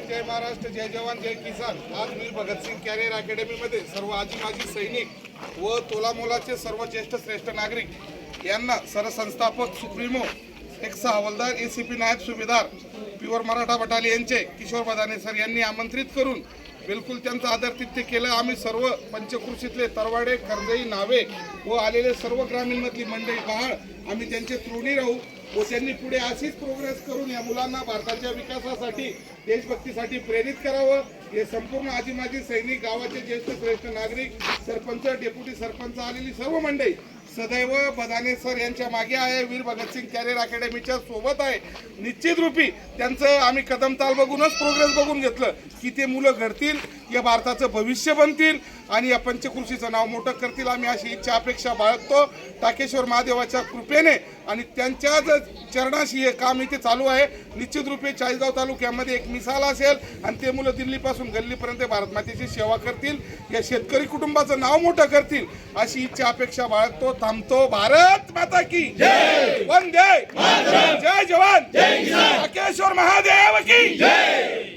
जय महाराष्ट्र, जय जवान, जय किसान। आज मी भगतसिंग कॅरियर अकॅडमीमध्ये सर्व आजी माजी सैनिक व तोलामोलाचे सर्व ज्येष्ठ श्रेष्ठ नागरिक यांना सरसंस्थापक सुप्रीमो एक्स हवालदार ACP नायब सुभेदार प्युअर मराठा बटालियनचे किशोर बदाने सर यांनी आमंत्रित करून बिलकुल त्यांचं आदरातिथ्य केलं। आम्ही सर्व पंचकृषीतले तरवाडे, कर्जई, नावे व आलेले सर्व ग्रामीणमधली मंडळी गहाळ आम्ही त्यांचे ऋणी राहू व त्यांनी पुढे अशीच प्रोग्रेस करून या मुलांना भारताच्या विकासासाठी, देशभक्तीसाठी प्रेरित करावं। हे संपूर्ण आजी माजी सैनिक, गावाचे ज्येष्ठ श्रेष्ठ नागरिक, सरपंच, डेप्युटी सरपंच आलेली सर्व मंडळी सदैव बदाने सर यांच्या मागे आहे, वीर भगतसिंग कॅरियर अकॅडमीच्या सोबत आहे। निश्चित रूपी त्यांचं आम्ही कदमताल बघूनच प्रोग्रेस बघून घेतलं की ते मुलं घडतील, या भारताचं भविष्य बनतील आणि या पंचकृषीचं नाव मोठं करतील। आम्ही अशी इच्छा अपेक्षा बाळगतो टाकेश्वर महादेवाच्या कृपेने आणि त्यांच्याच चरणाशी हे काम इथे चालू आहे। निश्चित रूपे चाळीसगाव तालुक्यामध्ये एक मिसाल असेल आणि ते मुलं दिल्लीपासून गल्लीपर्यंत भारत मातेची सेवा करतील, या शेतकरी कुटुंबाचं नाव मोठं करतील अशी इच्छा अपेक्षा बाळगतो। थांबतो। भारत माता की जय, वंदे मातरम, जय जवान, जय किसान, टाकेश्वर महादेव की जय।